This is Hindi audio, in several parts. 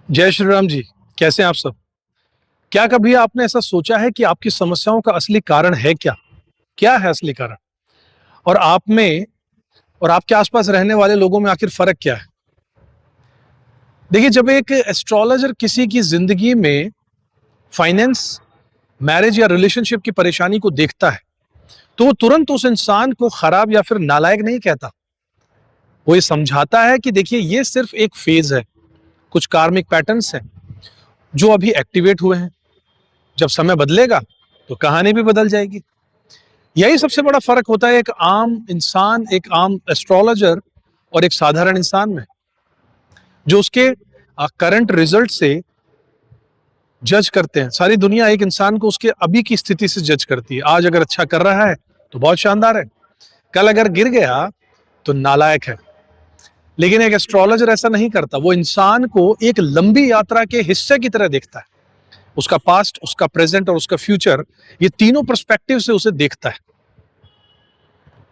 जय श्री राम जी। कैसे हैं आप सब? क्या कभी आपने ऐसा सोचा है कि आपकी समस्याओं का असली कारण है क्या? क्या है असली कारण? और आप में और आपके आसपास रहने वाले लोगों में आखिर फर्क क्या है? देखिए, जब एक एस्ट्रोलॉजर किसी की जिंदगी में फाइनेंस, मैरिज या रिलेशनशिप की परेशानी को देखता है, तो वो तुरंत उस इंसान को खराब या फिर नालायक नहीं कहता। वो ये समझाता है कि देखिए, ये सिर्फ एक फेज है, कुछ कार्मिक पैटर्न्स हैं जो अभी एक्टिवेट हुए हैं। जब समय बदलेगा, तो कहानी भी बदल जाएगी। यही सबसे बड़ा फर्क होता है एक आम इंसान, एक आम एस्ट्रोलॉजर और एक साधारण इंसान में, जो उसके करंट रिजल्ट से जज करते हैं। सारी दुनिया एक इंसान को उसके अभी की स्थिति से जज करती है। आज अगर अच्छा कर रहा है तो बहुत शानदार है, कल अगर गिर गया तो नालायक है। लेकिन एक एस्ट्रोलॉजर ऐसा नहीं करता। वो इंसान को एक लंबी यात्रा के हिस्से की तरह देखता है। उसका पास्ट, उसका प्रेजेंट और उसका फ्यूचर, ये तीनों पर्सपेक्टिव से उसे देखता है।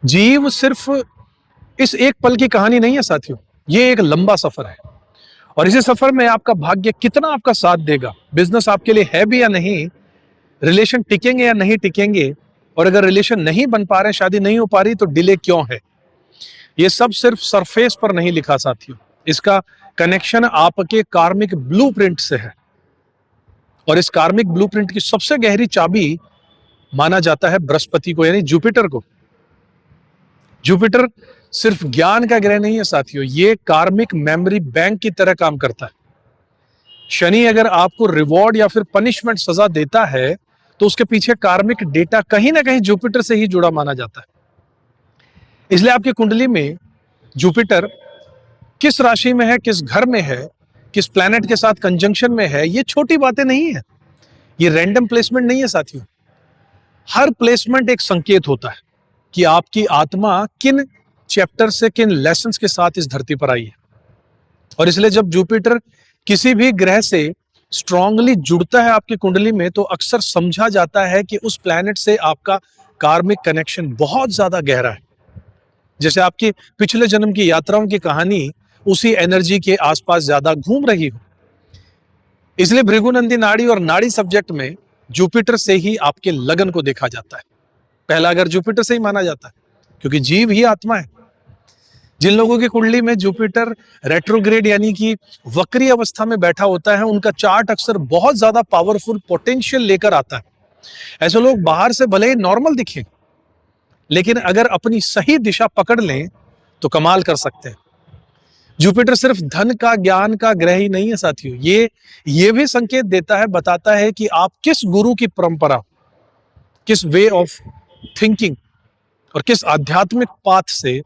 जीव सिर्फ इस एक पल की कहानी नहीं है साथियों, ये एक लंबा सफर है। और इसी सफर में आपका भाग्य कितना आपका साथ देगा, बिजनेस आपके लिए है भी या नहीं, रिलेशन टिकेंगे या नहीं टिकेंगे, और अगर रिलेशन नहीं बन पा रहे, शादी नहीं हो पा रही, तो डिले क्यों है, ये सब सिर्फ सरफेस पर नहीं लिखा साथियों। इसका कनेक्शन आपके कार्मिक ब्लूप्रिंट से है। और इस कार्मिक ब्लूप्रिंट की सबसे गहरी चाबी माना जाता है बृहस्पति को, यानी जुपिटर को। जुपिटर सिर्फ ज्ञान का ग्रह नहीं है साथियों, ये कार्मिक मेमोरी बैंक की तरह काम करता है। शनि अगर आपको रिवॉर्ड या फिर पनिशमेंट, सजा देता है, तो उसके पीछे कार्मिक डेटा कहीं ना कहीं जुपिटर से ही जुड़ा माना जाता है। इसलिए आपकी कुंडली में जुपिटर किस राशि में है, किस घर में है, किस प्लैनेट के साथ कंजंक्शन में है, ये छोटी बातें नहीं है। ये रैंडम प्लेसमेंट नहीं है साथियों। हर प्लेसमेंट एक संकेत होता है कि आपकी आत्मा किन चैप्टर से, किन लेसन्स के साथ इस धरती पर आई है। और इसलिए जब जुपिटर किसी भी ग्रह से स्ट्रांगली जुड़ता है आपकी कुंडली में, तो अक्सर समझा जाता है कि उस प्लैनेट से आपका कार्मिक कनेक्शन बहुत ज्यादा गहरा है। जैसे आपकी पिछले जन्म की यात्राओं की कहानी उसी एनर्जी के आसपास ज्यादा घूम रही हो। इसलिए भृगुनंदी नाड़ी और नाड़ी सब्जेक्ट में जुपिटर से ही आपके लगन को देखा जाता है। पहला घर जुपिटर से ही माना जाता है, क्योंकि जीव ही आत्मा है। जिन लोगों की कुंडली में जुपिटर रेट्रोग्रेड यानी कि वक्री अवस्था में बैठा होता है, उनका चार्ट अक्सर बहुत ज्यादा पावरफुल पोटेंशियल लेकर आता है। ऐसे लोग बाहर से भले ही नॉर्मल दिखें, लेकिन अगर अपनी सही दिशा पकड़ लें तो कमाल कर सकते हैं। जुपिटर सिर्फ धन का, ज्ञान का ग्रह ही नहीं है साथियों, ये भी संकेत देता है, बताता है कि आप किस गुरु की परंपरा, किस वे ऑफ थिंकिंग और किस आध्यात्मिक पाथ से,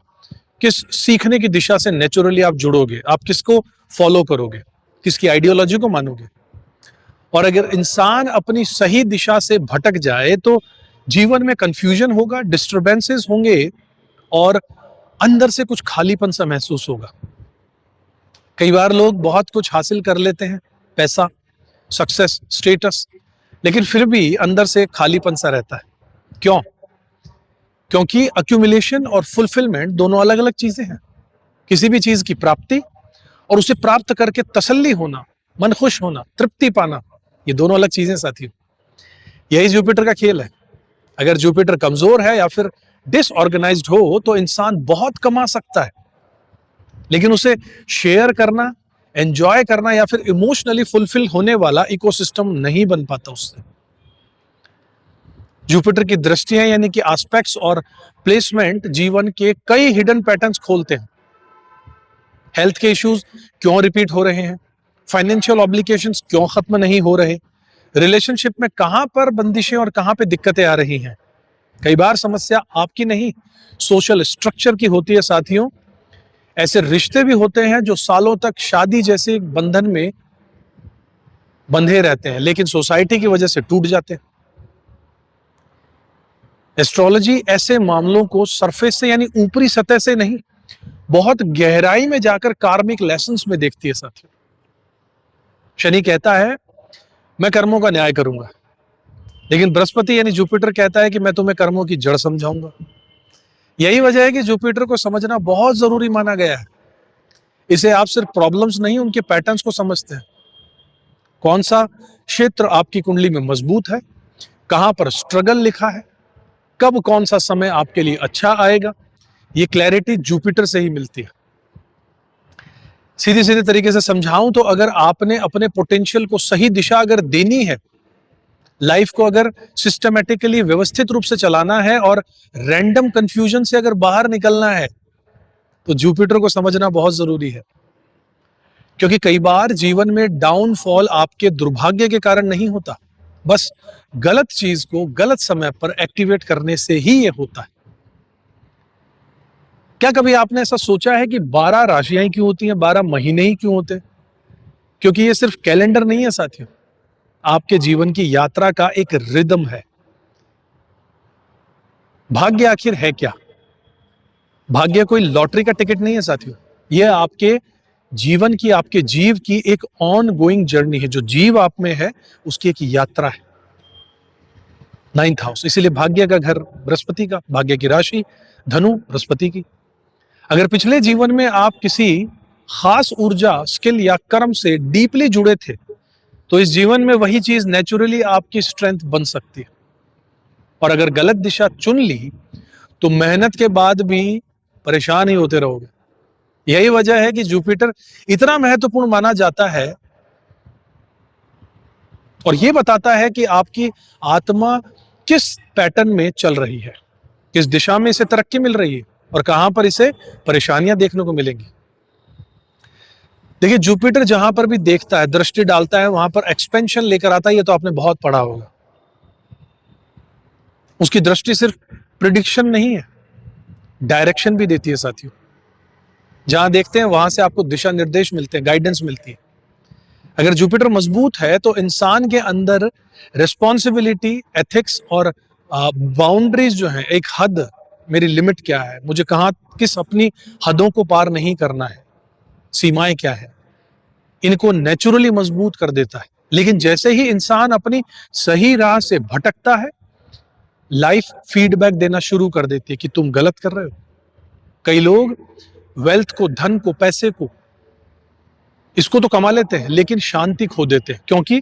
किस सीखने की दिशा से नेचुरली आप जुड़ोगे, आप किसको फॉलो करोगे, किसकी आइडियोलॉजी को मानोगे। और अगर इंसान अपनी सही दिशा से भटक जाए तो जीवन में कंफ्यूजन होगा, डिस्टरबेंसेस होंगे और अंदर से कुछ खालीपन सा महसूस होगा। कई बार लोग बहुत कुछ हासिल कर लेते हैं, पैसा, सक्सेस, स्टेटस, लेकिन फिर भी अंदर से खालीपन सा रहता है। क्यों? क्योंकि अक्यूमुलेशन और फुलफिलमेंट दोनों अलग अलग चीजें हैं। किसी भी चीज की प्राप्ति और उसे प्राप्त करके तसल्ली होना, मन खुश होना, तृप्ति पाना, ये दोनों अलग चीजें साथियों। यही जुपिटर का खेल है। अगर जुपिटर कमजोर है या फिर डिसऑर्गेनाइज्ड हो, तो इंसान बहुत कमा सकता है, लेकिन उसे शेयर करना, एंजॉय करना या फिर इमोशनली फुलफिल होने वाला इकोसिस्टम नहीं बन पाता उससे। जुपिटर की दृष्टियां यानी कि एस्पेक्ट्स और प्लेसमेंट जीवन के कई हिडन पैटर्न्स खोलते हैं। हेल्थ के इश्यूज क्यों रिपीट हो रहे हैं, फाइनेंशियल ऑब्लिगेशंस क्यों खत्म नहीं हो रहे, रिलेशनशिप में कहां पर बंदिशें और कहां पे दिक्कतें आ रही हैं। कई बार समस्या आपकी नहीं, सोशल स्ट्रक्चर की होती है साथियों। ऐसे रिश्ते भी होते हैं जो सालों तक शादी जैसे बंधन में बंधे रहते हैं, लेकिन सोसाइटी की वजह से टूट जाते हैं। एस्ट्रोलॉजी ऐसे मामलों को सरफेस से यानी ऊपरी सतह से नहीं, बहुत गहराई में जाकर कार्मिक लेसन्स में देखती है साथियों। शनि कहता है मैं कर्मों का न्याय करूंगा, लेकिन बृहस्पति यानी जुपिटर कहता है कि मैं तुम्हें कर्मों की जड़ समझाऊंगा। यही वजह है कि जुपिटर को समझना बहुत जरूरी माना गया है। इसे आप सिर्फ प्रॉब्लम्स नहीं, उनके पैटर्न्स को समझते हैं। कौन सा क्षेत्र आपकी कुंडली में मजबूत है, कहां पर स्ट्रगल लिखा है, कब कौन सा समय आपके लिए अच्छा आएगा, ये क्लैरिटी जुपिटर से ही मिलती है। सीधे सीधे तरीके से समझाऊं तो अगर आपने अपने पोटेंशियल को सही दिशा अगर देनी है, लाइफ को अगर सिस्टमेटिकली व्यवस्थित रूप से चलाना है और रैंडम कंफ्यूजन से अगर बाहर निकलना है, तो जुपिटर को समझना बहुत जरूरी है। क्योंकि कई बार जीवन में डाउनफॉल आपके दुर्भाग्य के कारण नहीं होता, बस गलत चीज को गलत समय पर एक्टिवेट करने से ही ये होता है। क्या कभी आपने ऐसा सोचा है कि 12 राशियां क्यों होती हैं, 12 महीने ही क्यों होते हैं? क्योंकि ये सिर्फ कैलेंडर नहीं है साथियों, आपके जीवन की यात्रा का एक रिदम है। भाग्य आखिर है क्या? भाग्य कोई लॉटरी का टिकट नहीं है साथियों, यह आपके जीवन की, आपके जीव की एक ऑन गोइंग जर्नी है। जो जीव आप में है उसकी एक यात्रा है। 9th हाउस, इसीलिए भाग्य का घर बृहस्पति का, भाग्य की राशि धनु बृहस्पति की। अगर पिछले जीवन में आप किसी खास ऊर्जा, स्किल या कर्म से डीपली जुड़े थे, तो इस जीवन में वही चीज नेचुरली आपकी स्ट्रेंथ बन सकती है। और अगर गलत दिशा चुन ली तो मेहनत के बाद भी परेशान ही होते रहोगे। यही वजह है कि जुपिटर इतना महत्वपूर्ण माना जाता है और यह बताता है कि आपकी आत्मा किस पैटर्न में चल रही है, किस दिशा में इसे तरक्की मिल रही है और कहां पर इसे परेशानियां देखने को मिलेंगी। देखिए, जुपिटर जहां पर भी देखता है, दृष्टि डालता है, वहां पर एक्सपेंशन लेकर आता है। ये तो आपने बहुत पढ़ा होगा। उसकी दृष्टि सिर्फ प्रिडिक्शन नहीं है, डायरेक्शन भी देती है साथियों। जहां देखते हैं वहां से आपको दिशा निर्देश मिलते हैं, गाइडेंस मिलती है। अगर जुपिटर मजबूत है तो इंसान के अंदर रिस्पॉन्सिबिलिटी, एथिक्स और बाउंड्रीज जो है, एक हद, मेरी लिमिट क्या है, मुझे कहां किस अपनी हदों को पार नहीं करना है, सीमाएं क्या है, इनको नेचुरली मजबूत कर देता है। लेकिन जैसे ही इंसान अपनी सही राह से भटकता है, लाइफ फीडबैक देना शुरू कर देती है कि तुम गलत कर रहे हो। कई लोग वेल्थ को, धन को, पैसे को, इसको तो कमा लेते हैं लेकिन शांति खो देते हैं। क्योंकि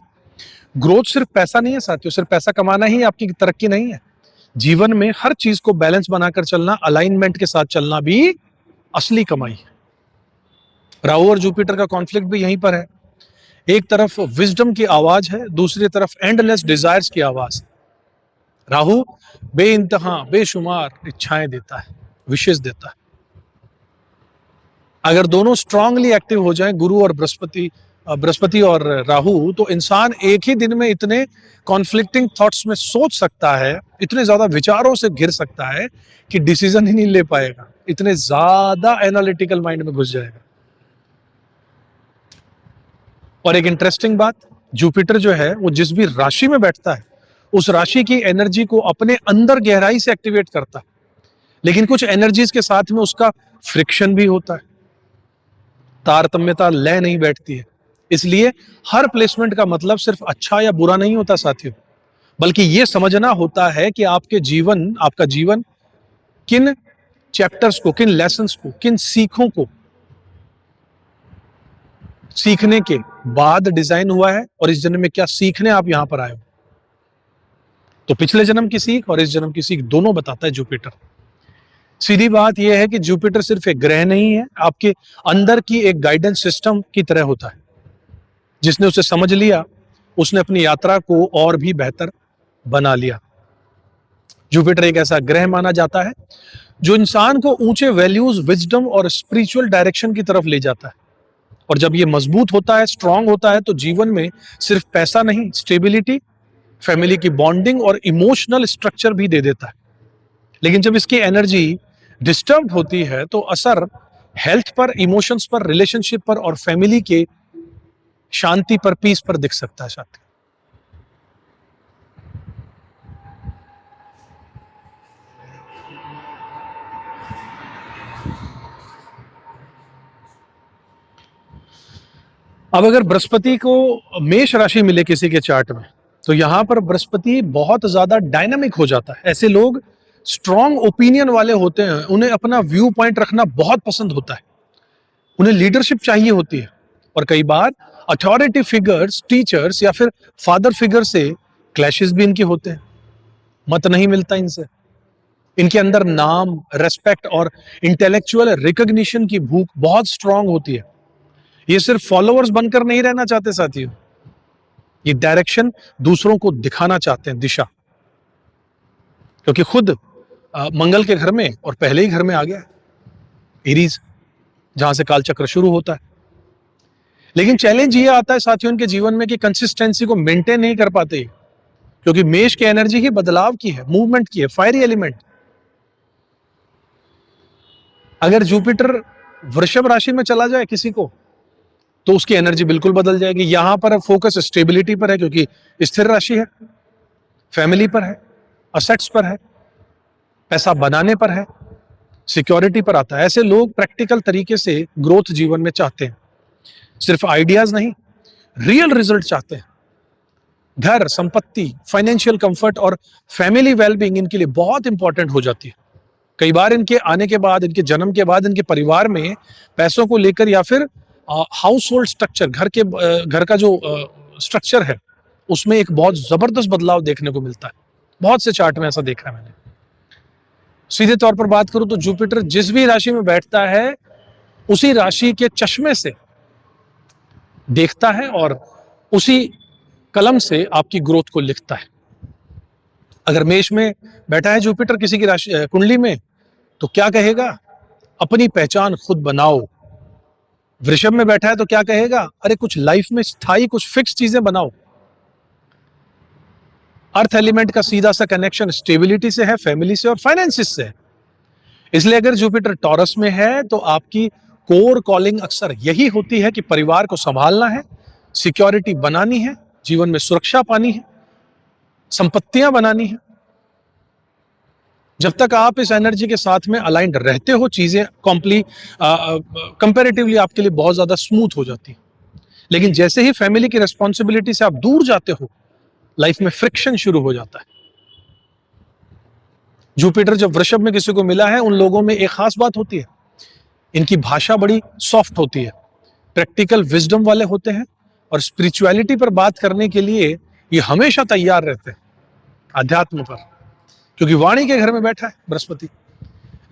ग्रोथ सिर्फ पैसा नहीं है साथियों, सिर्फ पैसा कमाना ही आपकी तरक्की नहीं है। जीवन में हर चीज को बैलेंस बनाकर चलना, अलाइनमेंट के साथ चलना भी असली कमाई है। राहु और जुपिटर का कॉन्फ्लिक्ट भी यहीं पर है। एक तरफ विजडम की आवाज है, दूसरी तरफ एंडलेस डिजायर्स की आवाज। राहु बेइंतहा, बेशुमार इच्छाएं देता है, विशेष देता है। अगर दोनों स्ट्रांगली एक्टिव हो जाएं, गुरु और बृहस्पति और राहु, तो इंसान एक ही दिन में इतने कॉन्फ्लिक्टिंग थॉट्स में सोच सकता है, इतने ज्यादा विचारों से घिर सकता है कि डिसीजन ही नहीं ले पाएगा, इतने ज्यादा एनालिटिकल माइंड में घुस जाएगा। और एक इंटरेस्टिंग बात, जुपिटर जो है वो जिस भी राशि में बैठता है, उस राशि की एनर्जी को अपने अंदर गहराई से एक्टिवेट करता है। लेकिन कुछ एनर्जीज के साथ में उसका फ्रिक्शन भी होता है, तारतम्यता, लय नहीं बैठती है। इसलिए हर प्लेसमेंट का मतलब सिर्फ अच्छा या बुरा नहीं होता साथियों, बल्कि यह समझना होता है कि आपका जीवन किन चैप्टर्स को, किन लेसन्स को, किन सीखों को सीखने के बाद डिजाइन हुआ है और इस जन्म में क्या सीखने आप यहां पर आए हो। तो पिछले जन्म की सीख और इस जन्म की सीख दोनों बताता है जुपिटर। सीधी बात यह है कि जुपिटर सिर्फ एक ग्रह नहीं है, आपके अंदर की एक गाइडेंस सिस्टम की तरह होता है। जिसने उसे समझ लिया, उसने अपनी यात्रा को और भी बेहतर बना लिया। जुपिटर एक ऐसा ग्रह माना जाता है जो इंसान को ऊंचे वैल्यूज, विजडम और स्पिरिचुअल डायरेक्शन की तरफ ले जाता है। और जब ये मजबूत होता है, स्ट्रांग होता है, तो जीवन में सिर्फ पैसा नहीं, स्टेबिलिटी, फैमिली की बॉन्डिंग और इमोशनल स्ट्रक्चर भी दे देता है। लेकिन जब इसकी एनर्जी डिस्टर्ब होती है तो असर हेल्थ पर, इमोशंस पर, रिलेशनशिप पर और फैमिली के शांति पर, पीस पर दिख सकता है साथी। अब अगर बृहस्पति को मेष राशि मिले किसी के चार्ट में, तो यहां पर बृहस्पति बहुत ज्यादा डायनामिक हो जाता है। ऐसे लोग स्ट्रॉन्ग ओपिनियन वाले होते हैं, उन्हें अपना व्यू पॉइंट रखना बहुत पसंद होता है, उन्हें लीडरशिप चाहिए होती है और कई बार अथॉरिटी फिगर्स, टीचर्स या फिर फादर फिगर से क्लैशेस भी इनके होते हैं, मत नहीं मिलता इनसे। इनके अंदर नाम, रेस्पेक्ट और इंटेलेक्चुअल रिकॉग्निशन की भूख बहुत स्ट्रांग होती है। ये सिर्फ फॉलोअर्स बनकर नहीं रहना चाहते साथियों, ये डायरेक्शन दूसरों को दिखाना चाहते हैं, दिशा। क्योंकि खुद मंगल के घर में और पहले ही घर में आ गया है एरीज, जहां से कालचक्र शुरू होता है। लेकिन चैलेंज ये आता है साथियों इनके जीवन में कि कंसिस्टेंसी को मेंटेन नहीं कर पाते, क्योंकि मेष की एनर्जी ही बदलाव की है, मूवमेंट की है, फायरी एलिमेंट। अगर जुपिटर वृषभ राशि में चला जाए किसी को, तो उसकी एनर्जी बिल्कुल बदल जाएगी। यहां पर फोकस स्टेबिलिटी पर है, क्योंकि स्थिर राशि है, फैमिली पर है, असेट्स पर है, पैसा बनाने पर है, सिक्योरिटी पर आता है। ऐसे लोग प्रैक्टिकल तरीके से ग्रोथ जीवन में चाहते हैं, सिर्फ आइडियाज नहीं, रियल रिजल्ट चाहते हैं। घर, संपत्ति, फाइनेंशियल कंफर्ट और फैमिली वेलबींग इनके लिए बहुत इंपॉर्टेंट हो जाती है। कई बार इनके आने के बाद, इनके जन्म के बाद, इनके परिवार में पैसों को लेकर या फिर हाउस होल्ड स्ट्रक्चर, घर का जो स्ट्रक्चर है, उसमें एक बहुत जबरदस्त बदलाव देखने को मिलता है। बहुत से चार्ट में ऐसा देखा है मैंने। सीधे तौर पर बात करूं तो जुपिटर जिस भी राशि में बैठता है, उसी राशि के चश्मे से देखता है और उसी कलम से आपकी ग्रोथ को लिखता है। अगर मेष में बैठा है जुपिटर किसी की राशि कुंडली में, तो क्या कहेगा? अपनी पहचान खुद बनाओ। वृषभ में बैठा है तो क्या कहेगा? अरे कुछ लाइफ में स्थायी, कुछ फिक्स चीजें बनाओ। अर्थ एलिमेंट का सीधा सा कनेक्शन स्टेबिलिटी से है, फैमिली से और फाइनेंसिस से है। इसलिए अगर जुपिटर टॉरस में है तो आपकी कोर कॉलिंग अक्सर यही होती है कि परिवार को संभालना है, सिक्योरिटी बनानी है, जीवन में सुरक्षा पानी है, संपत्तियां बनानी है। जब तक आप इस एनर्जी के साथ में अलाइंड रहते हो, चीजें कंपैरेटिवली आपके लिए बहुत ज्यादा स्मूथ हो जाती है। लेकिन जैसे ही फैमिली की रिस्पॉन्सिबिलिटी से आप दूर जाते हो, लाइफ में फ्रिक्शन शुरू हो जाता है। जुपिटर जब वृषभ में किसी को मिला है, उन लोगों में एक खास बात होती है, इनकी भाषा बड़ी सॉफ्ट होती है, प्रैक्टिकल विजडम वाले होते हैं और स्पिरिचुअलिटी पर बात करने के लिए ये हमेशा तैयार रहते हैं, अध्यात्म पर, क्योंकि वाणी के घर में बैठा है बृहस्पति।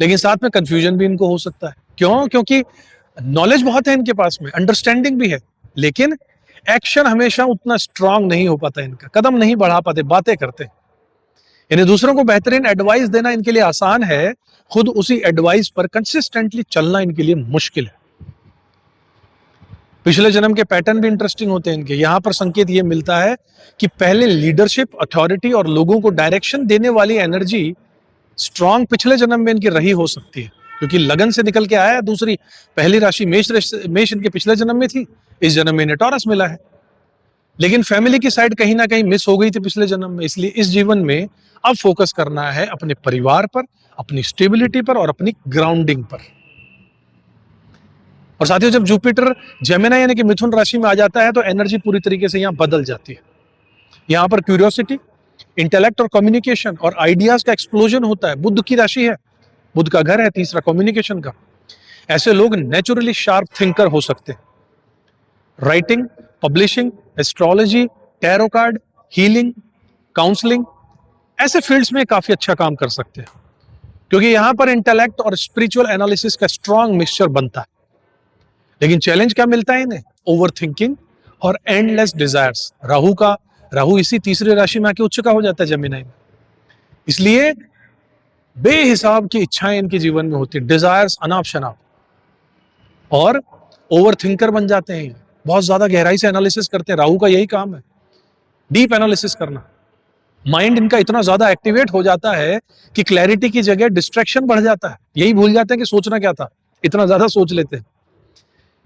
लेकिन साथ में कंफ्यूजन भी इनको हो सकता है। क्यों? क्योंकि नॉलेज बहुत है इनके पास में, अंडरस्टैंडिंग भी है, लेकिन एक्शन हमेशा उतना स्ट्रांग नहीं हो पाता, इनका कदम नहीं बढ़ा पाते, बातें करते हैं। इन्हें दूसरों को बेहतरीन एडवाइस देना इनके लिए आसान है, खुद उसी एडवाइस पर कंसिस्टेंटली चलना इनके लिए मुश्किल है। पिछले जन्म के पैटर्न भी इंटरेस्टिंग होते हैं इनके। यहां पर संकेत यह मिलता है कि पहले लीडरशिप, अथॉरिटी और लोगों को डायरेक्शन देने वाली एनर्जी स्ट्रांग पिछले जन्म में इनकी रही हो सकती है, क्योंकि लगन से निकल के आया है। दूसरी पहली राशि मेष इनके पिछले जन्म में थी, इस जन्म में इन्हें टॉरस मिला है। लेकिन फैमिली की साइड कहीं ना कहीं मिस हो गई थी पिछले जन्म में, इसलिए इस जीवन में अब फोकस करना है अपने परिवार पर, अपनी स्टेबिलिटी पर और अपनी ग्राउंडिंग पर। और साथियों, जब जुपिटर जेमिनी यानी कि मिथुन राशि में आ जाता है तो एनर्जी पूरी तरीके से यहां बदल जाती है। यहां पर क्यूरियोसिटी, इंटेलेक्ट और कम्युनिकेशन और आइडियाज का एक्सप्लोजन होता है। बुध की राशि है, बुध का घर है तीसरा, कम्युनिकेशन का। ऐसे लोग नेचुरली शार्प थिंकर हो सकते हैं। Writing, publishing, astrology, tarot card, healing, counselling, ऐसे फील्ड्स में काफी अच्छा काम कर सकते हैं, क्योंकि यहां पर इंटेलेक्ट और स्पिरिचुअल एनालिसिस का स्ट्रांग मिक्सचर बनता है। लेकिन चैलेंज क्या मिलता है इन्हें? ओवर थिंकिंग और एंडलेस डिजायर्स। राहु इसी तीसरे राशि में आके उच्च का हो जाता है जेमिनी में, इसलिए बेहिसाब की इच्छाएं इनके जीवन में होती है, डिजायर्स अनाप शनाप, और ओवर थिंकर बन जाते हैं। बहुत ज्यादा गहराई से एनालिसिस करते हैं, राहु का यही काम है, डीप एनालिसिस करना। माइंड इनका इतना ज्यादा एक्टिवेट हो जाता है कि क्लैरिटी की जगह डिस्ट्रैक्शन बढ़ जाता है, यही भूल जाते हैं कि सोचना क्या था, इतना ज्यादा सोच लेते हैं।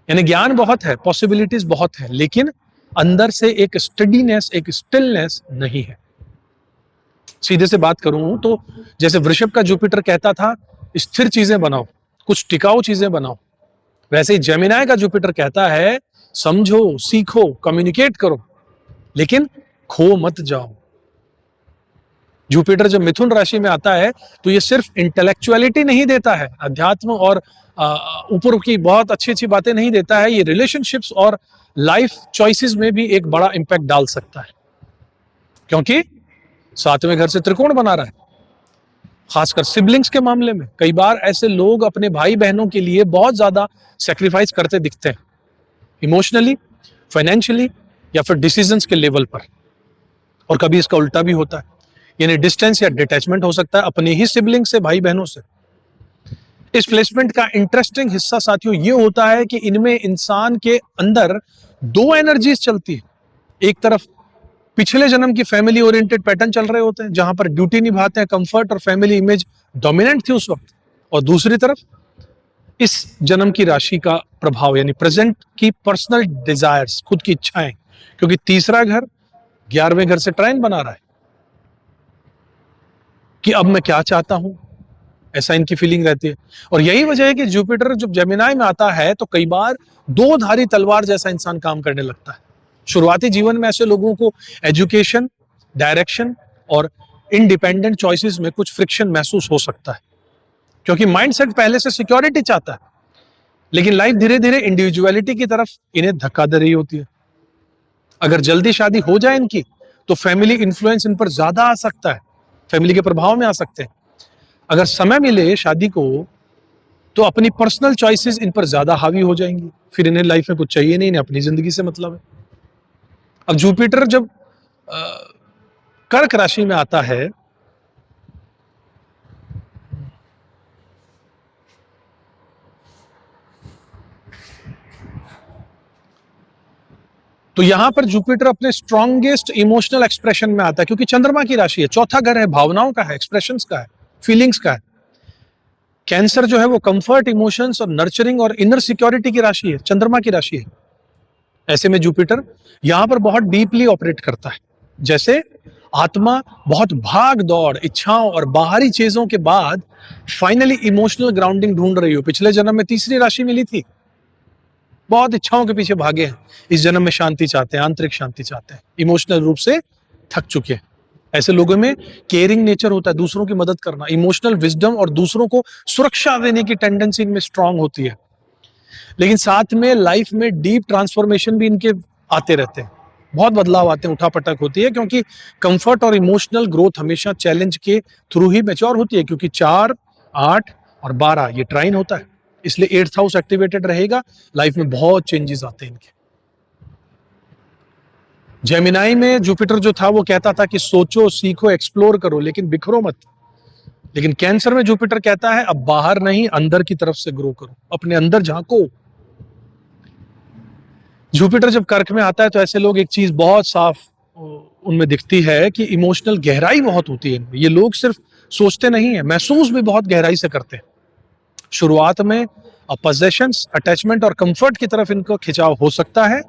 यानी ज्ञान बहुत है, पॉसिबिलिटीज बहुत है, लेकिन अंदर से एक स्टडीनेस, एक स्टिलनेस नहीं है। सीधे से बात करूं तो जैसे वृषभ का जुपिटर कहता था स्थिर चीजें बनाओ, कुछ टिकाऊ चीजें बनाओ, वैसे ही जेमिनी का जुपिटर कहता है समझो, सीखो, कम्युनिकेट करो, लेकिन खो मत जाओ। जुपिटर जब मिथुन राशि में आता है तो ये सिर्फ इंटेलेक्चुअलिटी नहीं देता है, अध्यात्म और ऊपर की बहुत अच्छी अच्छी बातें नहीं देता है, ये रिलेशनशिप्स और लाइफ चॉइसेस में भी एक बड़ा इंपैक्ट डाल सकता है, क्योंकि सातवें घर से त्रिकोण बना रहा है। खासकर सिबलिंग्स के मामले में कई बार ऐसे लोग अपने भाई बहनों के लिए बहुत ज्यादा सेक्रीफाइस करते दिखते हैं, इमोशनली, फाइनेंशियली या फिर डिसीजंस के लेवल पर। और कभी इसका उल्टा भी होता है, यानी डिस्टेंस या डिटैचमेंट हो सकता है अपने ही सिबलिंग से, भाई बहनों से। इस प्लेसमेंट का इंटरेस्टिंग हिस्सा साथियों ये होता है कि इनमें इंसान के अंदर दो एनर्जीज चलती है। एक तरफ पिछले जन्म की फैमिली ओरिएंटेड पैटर्न चल रहे होते हैं, जहां पर ड्यूटी निभाते हैं, कंफर्ट और फैमिली इमेज डोमिनेंट थी उस वक्त, और दूसरी तरफ इस जन्म की राशि का प्रभाव, यानी प्रेजेंट की पर्सनल डिजायर्स, खुद की इच्छाएं, क्योंकि तीसरा घर 11वें घर से ट्राइन बना रहा है कि अब मैं क्या चाहता हूं, ऐसा इनकी फीलिंग रहती है। और यही वजह है कि जुपिटर जब जेमिनाई में आता है तो कई बार दो धारी तलवार जैसा इंसान काम करने लगता है। शुरुआती जीवन में ऐसे लोगों को एजुकेशन, डायरेक्शन और इंडिपेंडेंट चॉइसेस में कुछ फ्रिक्शन महसूस हो सकता है, क्योंकि माइंडसेट पहले से सिक्योरिटी चाहता है, लेकिन लाइफ धीरे धीरे इंडिविजुअलिटी की तरफ इन्हें धक्का दे रही होती है। अगर जल्दी शादी हो जाए इनकी तो फैमिली इन्फ्लुएंस इन पर ज्यादा आ सकता है, फैमिली के प्रभाव में आ सकते हैं। अगर समय मिले शादी को तो अपनी पर्सनल चॉइसेस इन पर ज्यादा हावी हो जाएंगी, फिर इन्हें लाइफ में कुछ चाहिए नहीं, इन्हें अपनी जिंदगी से मतलब है। अब जुपिटर जब कर्क राशि में आता है तो यहां पर जुपिटर अपने स्ट्रॉन्गेस्ट इमोशनल एक्सप्रेशन में आता है, क्योंकि चंद्रमा की राशि है, चौथा घर है, भावनाओं का है, एक्सप्रेशंस का है, फीलिंग्स का है। कैंसर जो है वो कंफर्ट, इमोशंस और नर्चरिंग और इनर सिक्योरिटी की राशि है, चंद्रमा की राशि है। ऐसे में जुपिटर यहां पर बहुत डीपली ऑपरेट करता है, जैसे आत्मा बहुत भाग दौड़, इच्छाओं और बाहरी चीजों के बाद फाइनली इमोशनल ग्राउंडिंग ढूंढ रही हो। पिछले जन्म में तीसरी राशि मिली थी, बहुत इच्छाओं के पीछे भागे हैं, इस जन्म में शांति चाहते हैं, आंतरिक शांति चाहते हैं, इमोशनल रूप से थक चुके हैं। ऐसे लोगों में केयरिंग नेचर होता है, दूसरों की मदद करना, इमोशनल विजडम और दूसरों को सुरक्षा देने की टेंडेंसी इनमें स्ट्रांग होती है। लेकिन साथ में लाइफ में डीप ट्रांसफॉर्मेशन भी इनके आते रहते हैं, बहुत बदलाव आते हैं, उठापटक होती है, क्योंकि कंफर्ट और इमोशनल ग्रोथ हमेशा चैलेंज के थ्रू ही मैच्योर होती है, क्योंकि 4, 8 और 12 ये ट्राइन होता है, इसलिए 8th हाउस एक्टिवेटेड रहेगा, लाइफ में बहुत चेंजेस आते हैं इनके। जेमिनाई में जुपिटर जो था वो कहता था कि सोचो, सीखो, एक्सप्लोर करो, लेकिन बिखरो मत। लेकिन कैंसर में जुपिटर कहता है अब बाहर नहीं, अंदर की तरफ से ग्रो करो, अपने अंदर झांको। जुपिटर जब कर्क में आता है तो ऐसे लोग, एक चीज बहुत साफ उनमें दिखती है कि इमोशनल गहराई बहुत होती है। ये लोग सिर्फ सोचते नहीं है, महसूस भी बहुत गहराई से करते हैं। शुरुआत में पोजेशंस, अटैचमेंट और कंफर्ट की तरफ इनको खिंचाव हो सकता है,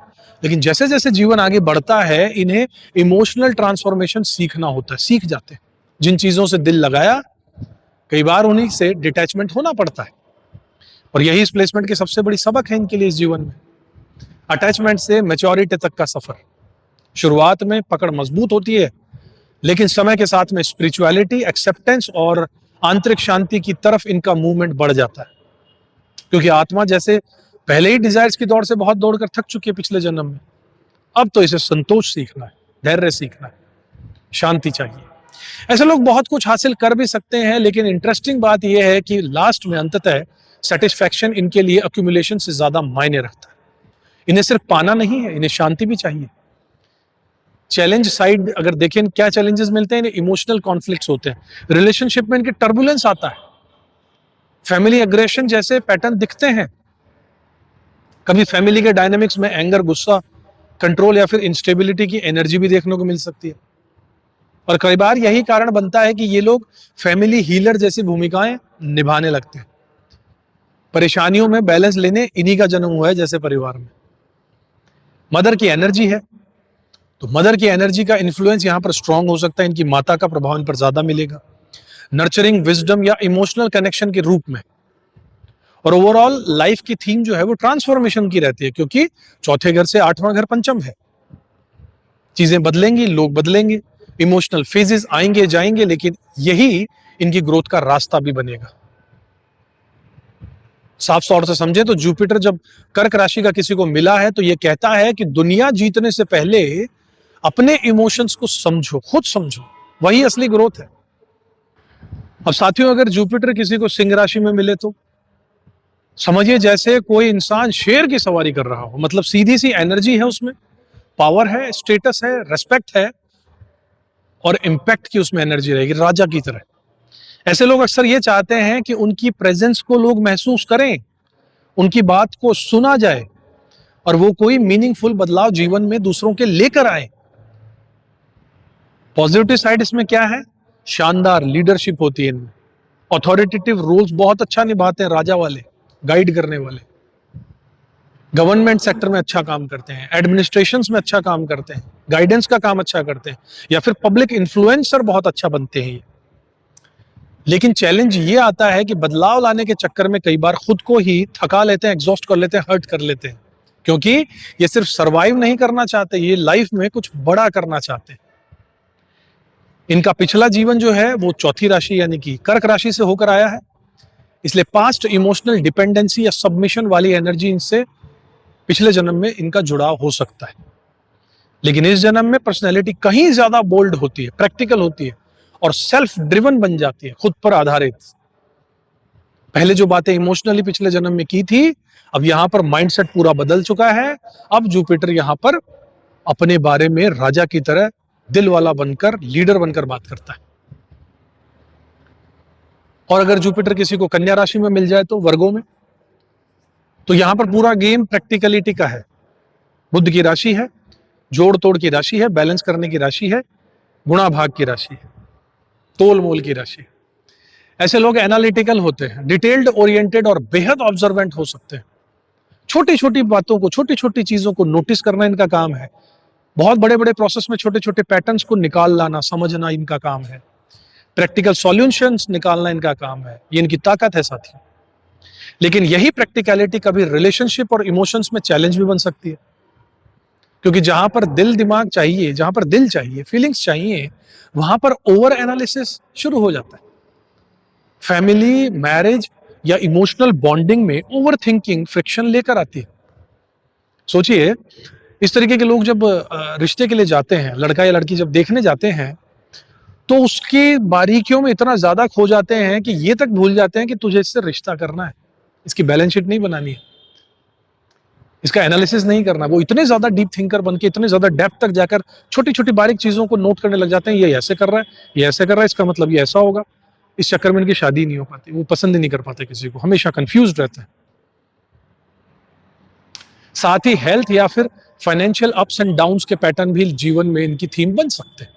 लेकिन जैसे जैसे जीवन आगे बढ़ता है इन्हें इमोशनल ट्रांसफॉर्मेशन सीखना होता है, सीख जाते हैं। जिन चीजों से दिल लगाया कई बार उन्हीं से डिटैचमेंट होना पड़ता है, और यही इस प्लेसमेंट की सबसे बड़ी सबक है इनके लिए इस जीवन में। अटैचमेंट से मैच्योरिटी तक का सफर, शुरुआत में पकड़ मजबूत होती है, लेकिन समय के साथ में स्पिरिचुअलिटी, एक्सेप्टेंस और आंतरिक शांति की तरफ इनका मूवमेंट बढ़ जाता है, क्योंकि आत्मा जैसे पहले ही डिजायर्स की दौड़ से बहुत दौड़कर थक चुकी है पिछले जन्म में, अब तो इसे संतोष सीखना है, धैर्य सीखना है, शांति चाहिए। ऐसे लोग बहुत कुछ हासिल कर भी सकते हैं, लेकिन इंटरेस्टिंग बात यह है कि लास्ट में अंततः सेटिस्फैक्शन इनके लिए अक्यूमुलेशन से ज्यादा मायने रखता है। इन्हें सिर्फ पाना नहीं है, इन्हें शांति भी चाहिए। चैलेंज साइड अगर देखें, क्या चैलेंजेस मिलते हैं, इमोशनल कॉन्फ्लिक्ट्स होते हैं, रिलेशनशिप में इनके टर्बुलेंस आता है, फैमिली एग्रेशन जैसे पैटर्न दिखते हैं। कभी फैमिली के डायनामिक्स में एंगर, गुस्सा, कंट्रोल या फिर इंस्टेबिलिटी की एनर्जी भी देखने को मिल सकती है, और कई बार यही कारण बनता है कि ये लोग फैमिली हीलर जैसी भूमिकाएं निभाने लगते हैं। परेशानियों में बैलेंस लेने इन्हीं का जन्म हुआ है, जैसे परिवार में मदर की एनर्जी है, तो मदर की एनर्जी का इन्फ्लुएंस यहां पर स्ट्रांग हो सकता है, इनकी माता का प्रभाव इन पर ज्यादा मिलेगा, नर्चरिंग, विजडम या इमोशनल कनेक्शन के रूप में। और ओवरऑल लाइफ की थीम जो है वो ट्रांसफॉर्मेशन की रहती है, क्योंकि चौथे घर से 8वां घर पंचम है। चीजें बदलेंगी, लोग बदलेंगे, इमोशनल फेजेस आएंगे जाएंगे, लेकिन यही इनकी ग्रोथ का रास्ता भी बनेगा। साफ तौर से समझे तो जुपिटर जब कर्क राशि का किसी को मिला है तो ये कहता है कि दुनिया जीतने से पहले अपने इमोशंस को समझो, खुद समझो, वही असली ग्रोथ है। अब साथियों, अगर जुपिटर किसी को सिंह राशि में मिले तो समझिए जैसे कोई इंसान शेर की सवारी कर रहा हो, मतलब सीधी सी एनर्जी है उसमें, पावर है, स्टेटस है, रेस्पेक्ट है और इंपैक्ट की उसमें एनर्जी रहेगी, राजा की तरह। ऐसे लोग अक्सर ये चाहते हैं कि उनकी प्रेजेंस को लोग महसूस करें, उनकी बात को सुना जाए और वो कोई मीनिंगफुल बदलाव जीवन में दूसरों के लेकर आए। पॉजिटिव साइड इसमें क्या है? शानदार लीडरशिप होती है इनमें, अथॉरिटेटिव रोल्स बहुत अच्छा निभाते हैं राजा वाले, गाइड करने वाले, गवर्नमेंट सेक्टर में अच्छा काम करते हैं, एडमिनिस्ट्रेशंस में अच्छा काम करते हैं, गाइडेंस का काम अच्छा करते हैं, या फिर पब्लिक इन्फ्लुएंसर बहुत अच्छा बनते हैं ये। लेकिन चैलेंज ये आता है कि बदलाव लाने के चक्कर में कई बार खुद को ही थका लेते हैं, एग्जॉस्ट कर लेते हैं, हर्ट कर लेते हैं, क्योंकि ये सिर्फ सरवाइव नहीं करना चाहते, ये लाइफ में कुछ बड़ा करना चाहते हैं। इनका पिछला जीवन जो है वो चौथी राशि यानी कि कर्क राशि से होकर आया है, इसलिए पास्ट इमोशनल डिपेंडेंसी या सबमिशन वाली एनर्जी इनसे पिछले जन्म में इनका जुड़ाव हो सकता है। लेकिन इस जन्म में पर्सनैलिटी कहीं ज्यादा बोल्ड होती है, प्रैक्टिकल होती है और सेल्फ ड्रिवन बन जाती है, खुद पर आधारित। पहले जो बातें इमोशनली पिछले जन्म में की थी, अब यहां पर माइंडसेट पूरा बदल चुका है। अब जुपिटर यहां पर अपने बारे में राजा की तरह दिल वाला बनकर, लीडर बनकर बात करता है। और अगर जुपिटर किसी को कन्या राशि में मिल जाए तो वर्गों में, तो यहां पर पूरा गेम प्रैक्टिकलिटी का है। बुध की राशि है, जोड़ तोड़ की राशि है, बैलेंस करने की राशि है, गुणा भाग की राशि है, तोल मोल की राशि है। ऐसे लोग एनालिटिकल होते हैं, डिटेल्ड ओरिएंटेड और बेहद ऑब्जर्वेंट हो सकते हैं। छोटी छोटी बातों को, छोटी छोटी चीजों को नोटिस करना इनका काम है। बहुत बड़े बड़े प्रोसेस में छोटे छोटे पैटर्न्स को निकाल लाना, समझना इनका काम है। प्रैक्टिकल सॉल्यूशंस निकालना इनका काम है, ये इनकी ताकत है साथियों। लेकिन यही प्रैक्टिकलिटी कभी रिलेशनशिप और इमोशंस में चैलेंज भी बन सकती है, क्योंकि जहां पर दिल दिमाग चाहिए, जहां पर दिल चाहिए, फीलिंग्स चाहिए, वहां पर ओवर एनालिसिस शुरू हो जाता है। फैमिली, मैरिज या इमोशनल बॉन्डिंग में ओवर थिंकिंग फ्रिक्शन लेकर आती है। सोचिए, इस तरीके के लोग जब रिश्ते के लिए जाते हैं, लड़का या लड़की जब देखने जाते हैं, तो उसकी बारीकियों में इतना ज्यादा खो जाते हैं कि ये तक भूल जाते हैं कि तुझे इससे रिश्ता करना है, इसकी बैलेंस शीट नहीं बनानी है, इसका एनालिसिस नहीं करना। वो इतने ज्यादा डीप थिंकर बनके, इतने ज्यादा डेप्थ तक जाकर छोटी छोटी बारीक चीजों को नोट करने लग जाते हैं। ये ऐसे कर रहा है, ये ऐसे कर रहा है, इसका मतलब ये ऐसा होगा। इस चक्कर में इनकी शादी नहीं हो पाती, वो पसंद ही नहीं कर पाते किसी को, हमेशा कंफ्यूज रहते हैं। साथ ही हेल्थ या फिर फाइनेंशियल अप्स एंड डाउन्स के पैटर्न भी जीवन में इनकी थीम बन सकते हैं,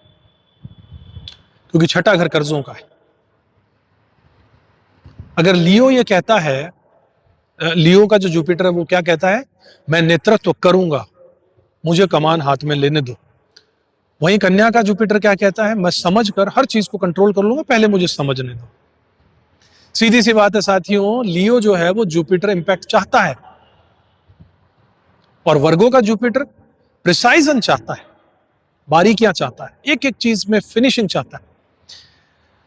क्योंकि छठा घर कर्जों का है। अगर लियो ये कहता है, लियो का जो जुपिटर है वो क्या कहता है? मैं नेतृत्व करूंगा, मुझे कमान हाथ में लेने दो। वहीं कन्या का जुपिटर क्या कहता है? मैं समझकर हर चीज को कंट्रोल कर लूंगा, पहले मुझे समझने दो। सीधी सी बात है साथियों, लियो जो है वो जुपिटर इंपैक्ट चाहता है और वर्गो का जुपिटर प्रिसाइजन चाहता है, बारीकियां चाहता है, एक एक चीज में फिनिशिंग चाहता है।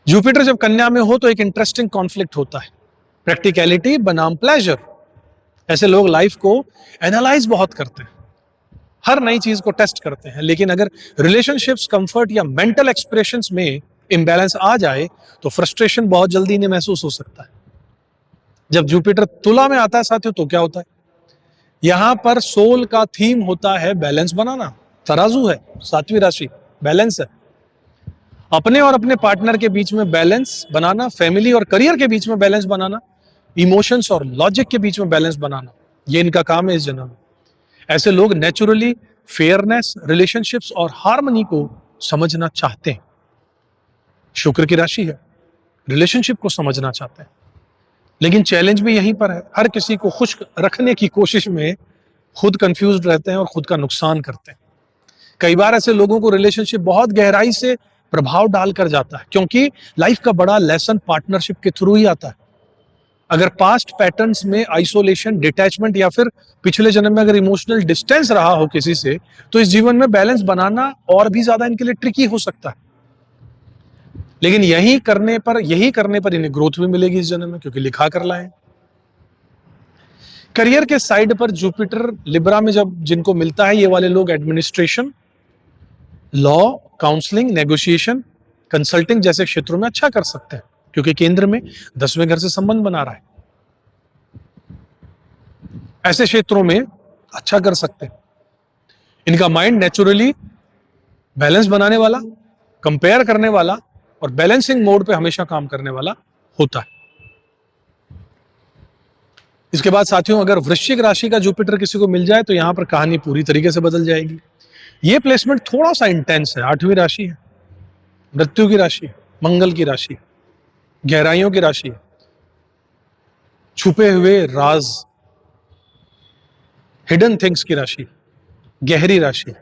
जुपिटर जब कन्या में हो तो एक इंटरेस्टिंग कॉन्फ्लिक्ट होता है, प्रैक्टिकलिटी बनाम प्लेजर। ऐसे लोग लाइफ को एनालाइज बहुत करते हैं, हर नई चीज को टेस्ट करते हैं, लेकिन अगर रिलेशनशिप्स, कंफर्ट या मेंटल एक्सप्रेशंस में इम्बैलेंस आ जाए तो फ्रस्ट्रेशन बहुत जल्दी इन्हें महसूस हो सकता है। जब जुपिटर तुला में आता है साथियों तो क्या होता है? यहां पर सोल का थीम होता है बैलेंस बनाना। तराजू है, सातवीं राशि, बैलेंस है। अपने और अपने पार्टनर के बीच में बैलेंस बनाना, फैमिली और करियर के बीच में बैलेंस बनाना, इमोशंस और लॉजिक के बीच में बैलेंस बनाना, ये इनका काम है इस जन्म में। ऐसे लोग नेचुरली फेयरनेस, रिलेशनशिप्स और हार्मनी को समझना चाहते हैं। शुक्र की राशि है, रिलेशनशिप को समझना चाहते हैं। लेकिन चैलेंज भी यहीं पर है, हर किसी को खुश रखने की कोशिश में खुद कंफ्यूज रहते हैं और खुद का नुकसान करते हैं। कई बार ऐसे लोगों को रिलेशनशिप बहुत गहराई से प्रभाव डालकर जाता है, क्योंकि लाइफ का बड़ा लेसन पार्टनरशिप के थ्रू ही आता है। अगर पास्ट पैटर्न्स में आइसोलेशन, डिटैचमेंट या फिर पिछले जन्म में अगर इमोशनल डिस्टेंस रहा हो किसी से, तो इस जीवन में बैलेंस बनाना और भी ज्यादा इनके लिए ट्रिकी हो सकता है। लेकिन यही करने पर इन्हें ग्रोथ भी मिलेगी इस जन्म में, क्योंकि लिखा कर लाए। करियर के साइड पर जुपिटर लिब्रा में जब जिनको मिलता है, ये वाले लोग administration, law, counselling, negotiation, consulting जैसे क्षेत्रों में अच्छा कर सकते हैं, क्योंकि केंद्र में 10वें घर से संबंध बना रहा है। ऐसे क्षेत्रों में अच्छा कर सकते हैं। इनका माइंड नेचुरली बैलेंस बनाने वाला, कंपेयर करने वाला और बैलेंसिंग मोड पे हमेशा काम करने वाला होता है। इसके बाद साथियों, अगर वृश्चिक राशि का जुपिटर किसी को मिल जाए तो यहां पर कहानी पूरी तरीके से बदल जाएगी। ये प्लेसमेंट थोड़ा सा इंटेंस है। 8वीं राशि है, मृत्यु की राशि, मंगल की राशि, गहराइयों की राशि, छुपे हुए राज, हिडन थिंग्स की राशि, गहरी राशि,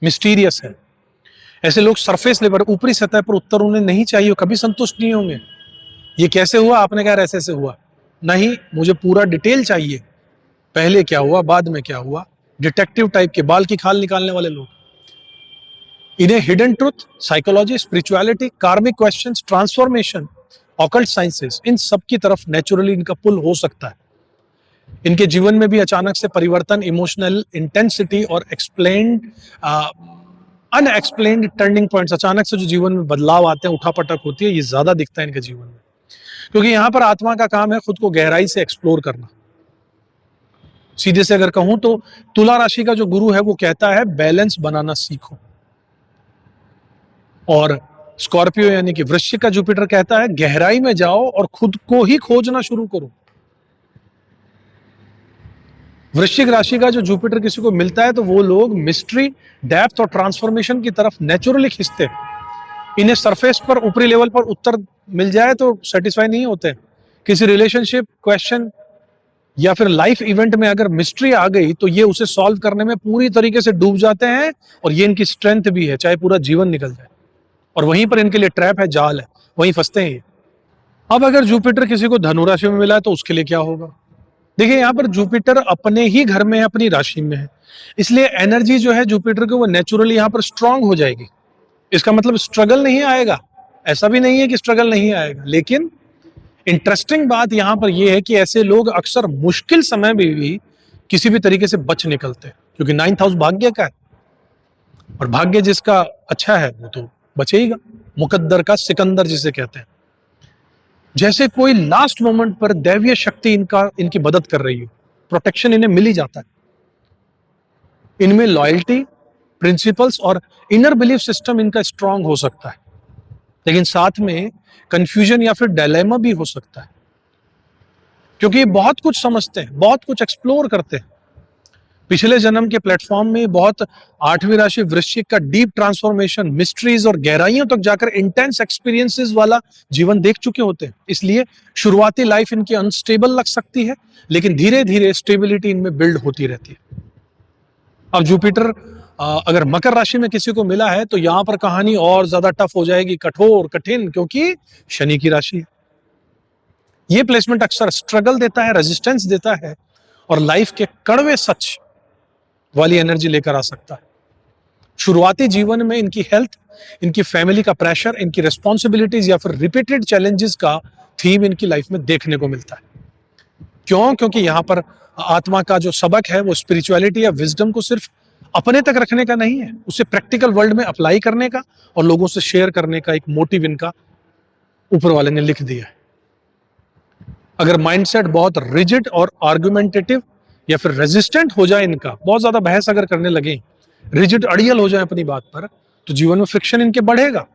मिस्टीरियस है। ऐसे लोग सरफेस लेवल, ऊपरी सतह पर उत्तर उन्हें नहीं चाहिए, कभी संतुष्ट नहीं होंगे। ये कैसे हुआ, आपने कहा ऐसे ऐसे हुआ, नहीं, मुझे पूरा डिटेल चाहिए, पहले क्या हुआ, बाद में क्या हुआ। डिटेक्टिव टाइप के, बाल की खाल निकालने वाले लोग। इन्हें हिडन ट्रुथ, साइकोलॉजी, स्पिरिचुअलिटी, कार्मिक क्वेश्चंस, ट्रांसफॉर्मेशन, ऑकल्ट साइंसेस, इन सब की तरफ नेचुरली इनका पुल हो सकता है। इनके जीवन में भी अचानक से परिवर्तन, इमोशनल इंटेंसिटी और एक्सप्लेन्ड अनएक्सप्लेन्ड टर्निंग पॉइंट्स, अचानक से जो जीवन में बदलाव आते हैं, उठापटक होती है, ये ज्यादा दिखता है इनके जीवन में। क्योंकि यहां पर आत्मा का काम है खुद को गहराई से एक्सप्लोर करना। सीधे से अगर कहूं तो तुला राशि का जो गुरु है वो कहता है बैलेंस बनाना सीखो, और स्कॉर्पियो यानी कि वृश्चिक का जुपिटर कहता है गहराई में जाओ और खुद को ही खोजना शुरू करो। वृश्चिक राशि का जो जुपिटर किसी को मिलता है तो वो लोग मिस्ट्री, डेप्थ और ट्रांसफॉर्मेशन की तरफ नेचुरली खिंचते हैं। इन्हें सरफेस पर, ऊपरी लेवल पर उत्तर मिल जाए तो सेटिस्फाई नहीं होते। किसी रिलेशनशिप क्वेश्चन या फिर लाइफ इवेंट में अगर मिस्ट्री आ गई तो ये उसे सॉल्व करने में पूरी तरीके से डूब जाते हैं, और ये इनकी स्ट्रेंथ भी है, चाहे पूरा जीवन निकल जाए। और वहीं पर इनके लिए ट्रैप है, जाल है, वहीं फंसते हैं ये। अब अगर जुपिटर किसी को धनु राशि में मिला है तो उसके लिए क्या होगा? देखिए, यहाँ पर जुपिटर अपने ही घर में है, अपनी राशि में है, इसलिए एनर्जी जो है जुपिटर की वो नेचुरली यहाँ पर स्ट्रांग हो जाएगी। इसका मतलब स्ट्रगल नहीं आएगा, ऐसा भी नहीं है कि स्ट्रगल नहीं आएगा, लेकिन इंटरेस्टिंग बात यहां पर यह है कि ऐसे लोग अक्सर मुश्किल समय में भी किसी भी तरीके से बच निकलते हैं, क्योंकि 9th हाउस भाग्य का है, और भाग्य जिसका अच्छा है वो तो बचेगा। मुकद्दर का सिकंदर जिसे कहते हैं, जैसे कोई लास्ट मोमेंट पर दैवीय शक्ति इनकी मदद कर रही हो, प्रोटेक्शन इन्हें मिल ही जाता है। इनमें लॉयल्टी, प्रिंसिपल्स और इनर बिलीफ सिस्टम इनका स्ट्रांग हो सकता है, लेकिन साथ में कंफ्यूजन या फिर डायलेमा भी हो सकता है, क्योंकि ये बहुत कुछ समझते हैं, बहुत कुछ एक्सप्लोर करते हैं। पिछले जन्म के प्लेटफॉर्म में बहुत 8वीं राशि वृश्चिक का डीप ट्रांसफॉर्मेशन, मिस्ट्रीज और गहराइयों तक जाकर इंटेंस एक्सपीरियंसेस वाला जीवन देख चुके होते हैं। इसलिए शुरुआती लाइफ इनकी अनस्टेबल लग सकती है, लेकिन धीरे धीरे स्टेबिलिटी इनमें बिल्ड होती रहती है। अब जुपिटर अगर मकर राशि में किसी को मिला है तो यहां पर कहानी और ज्यादा टफ हो जाएगी, कठोर, कठिन, क्योंकि शनि की राशि है। यह प्लेसमेंट अक्सर स्ट्रगल देता है, रेजिस्टेंस देता है, और लाइफ के कड़वे सच वाली एनर्जी लेकर आ सकता है। शुरुआती जीवन में इनकी हेल्थ, इनकी फैमिली का प्रेशर, इनकी रिस्पॉन्सिबिलिटीज या फिर रिपीटेड चैलेंजेस का थीम इनकी लाइफ में देखने को मिलता है। क्यों? क्योंकि यहां पर आत्मा का जो सबक है वो स्पिरिचुअलिटी या विजडम को सिर्फ अपने तक रखने का नहीं है, उसे प्रैक्टिकल वर्ल्ड में अप्लाई करने का और लोगों से शेयर करने का एक मोटिव इनका ऊपर वाले ने लिख दिया है। अगर माइंडसेट बहुत रिजिड और आर्गुमेंटेटिव या फिर रेजिस्टेंट हो जाए, इनका बहुत ज्यादा बहस अगर करने लगे, रिजिड, अड़ियल हो जाए अपनी बात पर, तो जीवन में फ्रिक्शन इनके बढ़ेगा।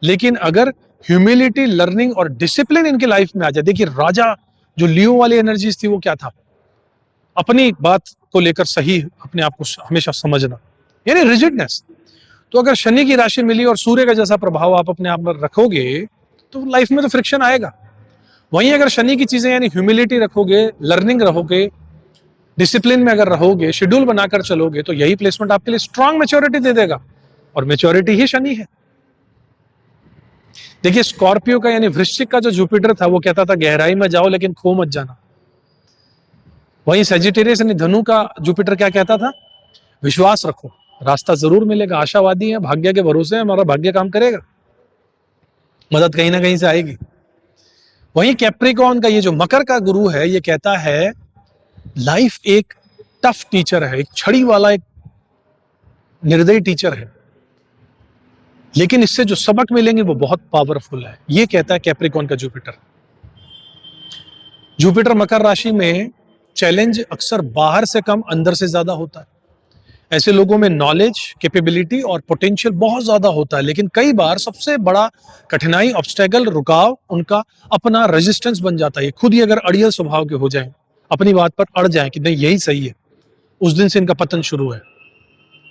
लेकिन अगर ह्यूमिलिटी, लर्निंग और डिसिप्लिन इनके लाइफ में आ जाए, देखिए राजा जो लियो वाली एनर्जीज थी वो क्या था? अपनी बात को लेकर सही, अपने आप को हमेशा समझना, यानी रिजिडनेस। तो अगर शनि की राशि मिली और सूर्य का जैसा प्रभाव आप अपने आप में रखोगे तो लाइफ में तो फ्रिक्शन आएगा। वहीं अगर शनि की चीजें यानी ह्यूमिलिटी रखोगे, लर्निंग रहोगे, डिसिप्लिन में अगर रहोगे, शेड्यूल बनाकर चलोगे, तो यही प्लेसमेंट आपके लिए स्ट्रांग मैच्योरिटी दे देगा, और मैच्योरिटी ही शनि है। देखिए, स्कॉर्पियो का यानी वृश्चिक का जो जुपिटर था वो कहता था गहराई में जाओ लेकिन खो मत जाना। वहीं सेजिटेरियस यानी धनु का जुपिटर क्या कहता था? विश्वास रखो, रास्ता जरूर मिलेगा, आशावादी है, भाग्य के भरोसे है, हमारा भाग्य काम करेगा, मदद कहीं ना कहीं से आएगी। वहीं कैप्रिकॉर्न का ये जो मकर का गुरु है ये कहता है लाइफ एक टफ टीचर है, एक छड़ी वाला एक निर्दयी टीचर है, लेकिन इससे जो सबक मिलेंगे वो बहुत पावरफुल है। ये कहता है कैप्रिकॉन का जुपिटर। जुपिटर मकर राशि में चैलेंज अक्सर बाहर से कम अंदर से ज्यादा होता है। ऐसे लोगों में नॉलेज, कैपेबिलिटी और पोटेंशियल बहुत ज्यादा होता है, लेकिन कई बार सबसे बड़ा कठिनाई, ऑब्स्टेकल, रुकाव उनका अपना रेजिस्टेंस बन जाता है। खुद ही अगर अड़ियल स्वभाव के हो जाएं, अपनी बात पर अड़ जाएं कि नहीं यही सही है, उस दिन से इनका पतन शुरू है।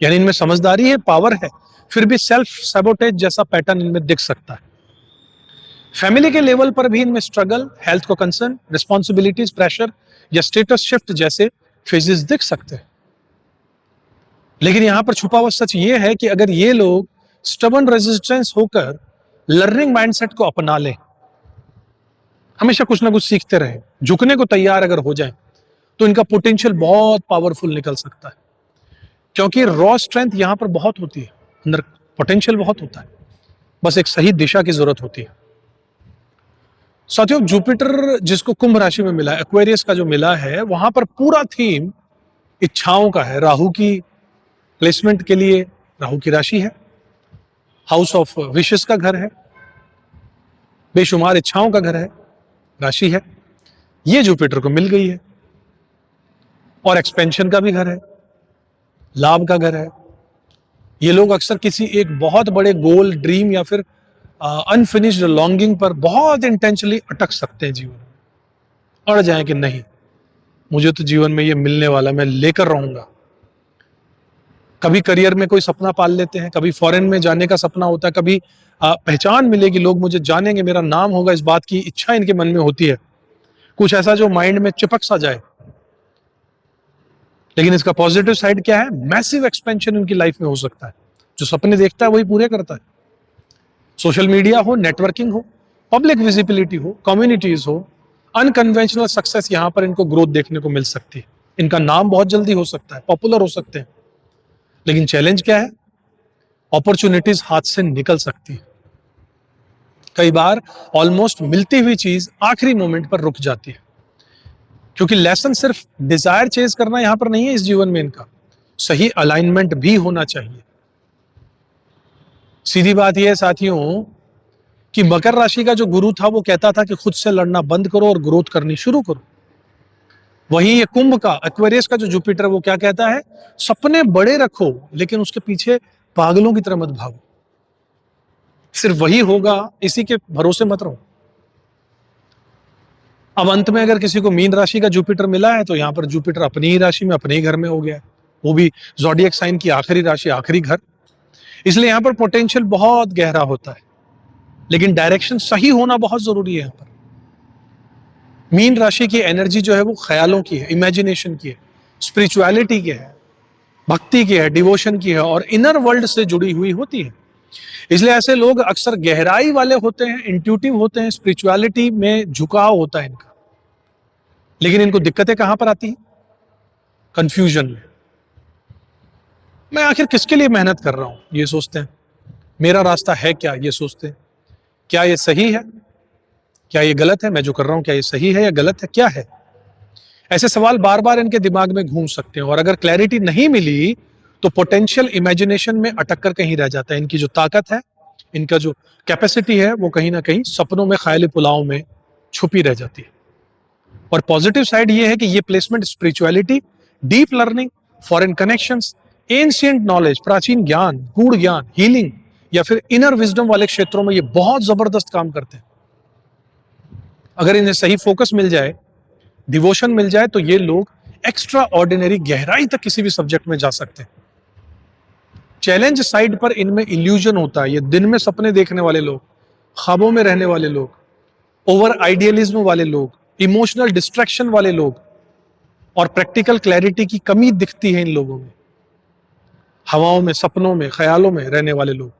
यानी इनमें समझदारी है, पावर है, फिर भी सेल्फ सैबोटेज जैसा पैटर्न इनमें दिख सकता है। फैमिली के लेवल पर भी इनमें स्ट्रगल, हेल्थ को कंसर्न, रिस्पॉन्सिबिलिटीज, प्रेशर या स्टेटस शिफ्ट जैसे फेजेस दिख सकते हैं। लेकिन यहां पर छुपा हुआ सच ये है कि अगर ये लोग स्टबर्न रेजिस्टेंस होकर लर्निंग माइंडसेट को अपना लें, हमेशा कुछ ना कुछ सीखते रहें, झुकने को तैयार अगर हो जाएं, तो इनका पोटेंशियल बहुत पावरफुल निकल सकता है। क्योंकि रॉ स्ट्रेंथ यहां पर बहुत होती है, अंदर पोटेंशियल बहुत होता है, बस एक सही दिशा की जरूरत होती है। साथियों, जुपिटर जिसको कुंभ राशि में मिला है, एक्वेरियस का जो मिला है, वहां पर पूरा थीम इच्छाओं का है। राहु की प्लेसमेंट के लिए राहु की राशि है, हाउस ऑफ विशेस का घर है, बेशुमार इच्छाओं का घर है, राशि है। ये जुपिटर को मिल गई है, और एक्सपेंशन का भी घर है, लाभ का घर है। ये लोग अक्सर किसी एक बहुत बड़े गोल, ड्रीम या फिर अनफिनिश्ड लॉन्गिंग पर बहुत इंटेंशनली अटक सकते हैं जीवन में, अड़ जाएं कि नहीं मुझे तो जीवन में ये मिलने वाला, मैं लेकर रहूंगा। कभी करियर में कोई सपना पाल लेते हैं, कभी फॉरेन में जाने का सपना होता है, कभी पहचान मिलेगी, लोग मुझे जानेंगे, मेरा नाम होगा, इस बात की इच्छा इनके मन में होती है, कुछ ऐसा जो माइंड में चिपक सा जाए। लेकिन इसका पॉजिटिव साइड क्या है? मैसिव एक्सपेंशन उनकी लाइफ में हो सकता है। जो सपने देखता है वही पूरे करता है। सोशल मीडिया हो, नेटवर्किंग हो, पब्लिक विजिबिलिटी हो, कम्युनिटीज हो, अनकन्वेंशनल सक्सेस, यहां पर इनको ग्रोथ देखने को मिल सकती है। इनका नाम बहुत जल्दी हो सकता है, पॉपुलर हो सकते हैं। लेकिन चैलेंज क्या है? अपॉर्चुनिटीज हाथ से निकल सकती है। कई बार ऑलमोस्ट मिलती हुई चीज आखिरी मोमेंट पर रुक जाती है, क्योंकि लेसन सिर्फ डिजायर चेज करना यहां पर नहीं है। इस जीवन में इनका सही अलाइनमेंट भी होना चाहिए। सीधी बात यह है साथियों कि मकर राशि का जो गुरु था वो कहता था कि खुद से लड़ना बंद करो और ग्रोथ करनी शुरू करो। वहीं ये कुंभ का, एक्वेरियस का जो जुपिटर, वो क्या कहता है? सपने बड़े रखो, लेकिन उसके पीछे पागलों की तरह मत भागो। सिर्फ वही होगा, इसी के भरोसे मत रहो। अब अंत में अगर किसी को मीन राशि का जुपिटर मिला है, तो यहां पर जुपिटर अपनी ही राशि में, अपने ही घर में हो गया है, वो भी ज़ोडिएक साइन की आखिरी राशि, आखिरी घर। इसलिए यहां पर पोटेंशियल बहुत गहरा होता है, लेकिन डायरेक्शन सही होना बहुत जरूरी है। यहां पर मीन राशि की एनर्जी जो है वो ख्यालों की है, इमेजिनेशन की है, स्पिरिचुअलिटी की है, भक्ति की है, डिवोशन की है, और इनर वर्ल्ड से जुड़ी हुई होती है। इसलिए ऐसे लोग अक्सर गहराई वाले होते हैं, इंट्यूटिव होते हैं, स्पिरिचुअलिटी में झुकाव होता है इनका। लेकिन इनको दिक्कतें कहां पर आती हैं? कंफ्यूजन में। मैं आखिर किसके लिए मेहनत कर रहा हूं, ये सोचते हैं। मेरा रास्ता है क्या, ये सोचते हैं। क्या ये सही है, क्या ये गलत है? मैं जो कर रहा हूं क्या ये सही है या गलत है, क्या है? ऐसे सवाल बार बार इनके दिमाग में घूम सकते हैं, और अगर क्लैरिटी नहीं मिली तो पोटेंशियल इमेजिनेशन में अटक कर कहीं रह जाता है। इनकी जो ताकत है, इनका जो कैपेसिटी है, वो कहीं ना कहीं सपनों में, ख्याली पुलाव में छुपी रह जाती है। और पॉजिटिव साइड ये है कि ये placement spirituality, deep learning, foreign connections, ancient knowledge, प्राचीन ज्ञान, गूढ़ ज्ञान, हीलिंग या फिर इनर विजडम वाले क्षेत्रों में ये बहुत जबरदस्त काम करते हैं। अगर इन्हें सही फोकस मिल जाए, डिवोशन मिल जाए, तो ये लोग एक्स्ट्रा ऑर्डिनरी गहराई तक किसी भी सब्जेक्ट में जा सकते हैं। चैलेंज साइड पर इनमें इल्यूजन होता है। ये दिन में सपने देखने वाले लोग, ख्वाबों में रहने वाले लोग, ओवर आइडियलिज्म वाले लोग, इमोशनल डिस्ट्रैक्शन वाले लोग, और प्रैक्टिकल क्लैरिटी की कमी दिखती है इन लोगों में। हवाओं में, सपनों में, ख्यालों में रहने वाले लोग,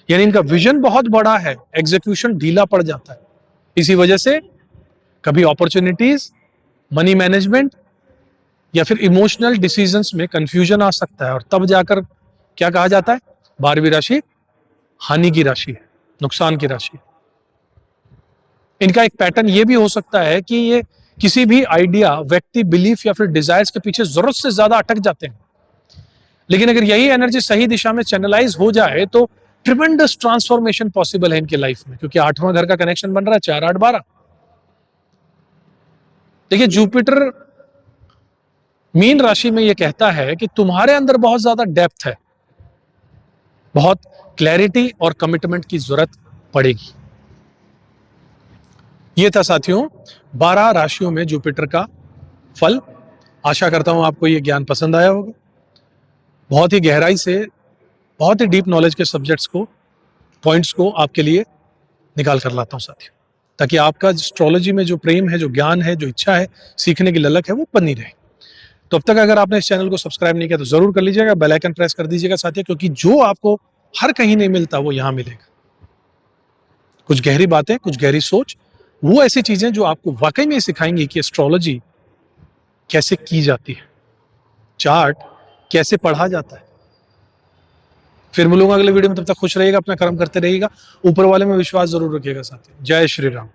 यानी इनका विजन बहुत बड़ा है, एग्जीक्यूशन ढीला पड़ जाता है। इसी वजह से कभी अपॉर्चुनिटीज, मनी मैनेजमेंट या फिर इमोशनल डिसीजंस में कंफ्यूजन आ सकता है, और तब जाकर क्या कहा जाता है? 12वीं राशि हानि की राशि है, नुकसान की राशि है। इनका एक पैटर्न ये भी हो सकता है कि ये किसी भी आइडिया, व्यक्ति, बिलीफ या फिर डिजायर्स के पीछे जरूरत से ज्यादा अटक जाते हैं। लेकिन अगर यही एनर्जी सही दिशा में चैनलाइज हो जाए तो ट्रिमेंडस ट्रांसफॉर्मेशन पॉसिबल है इनकी लाइफ में, क्योंकि 8वां घर का कनेक्शन बन रहा है 4, 8, 12। देखिए जुपिटर मीन राशि में यह कहता है कि तुम्हारे अंदर बहुत ज्यादा डेप्थ है, बहुत क्लैरिटी और कमिटमेंट की जरूरत पड़ेगी। ये था साथियों 12 राशियों में जुपिटर का फल। आशा करता हूं आपको ये ज्ञान पसंद आया होगा। बहुत ही गहराई से, बहुत ही डीप नॉलेज के सब्जेक्ट्स को, पॉइंट्स को आपके लिए निकाल कर लाता हूं साथियों, ताकि आपका एस्ट्रोलॉजी में जो प्रेम है, जो ज्ञान है, जो इच्छा है, सीखने की ललक है, वो बनी रहे। तो अब तक अगर आपने इस चैनल को सब्सक्राइब नहीं किया तो जरूर कर लीजिएगा, बेल आइकन प्रेस कर दीजिएगा साथियों, क्योंकि जो आपको हर कहीं नहीं मिलता वो यहां मिलेगा। कुछ गहरी बातें, कुछ गहरी सोच, वो ऐसी चीजें जो आपको वाकई में सिखाएंगी कि एस्ट्रोलॉजी कैसे की जाती है, चार्ट कैसे पढ़ा जाता है। फिर मिलूंगा अगले वीडियो में, तब तक खुश रहिएगा, अपना कर्म करते रहिएगा, ऊपर वाले में विश्वास जरूर रखिएगा साथियों। जय श्री राम।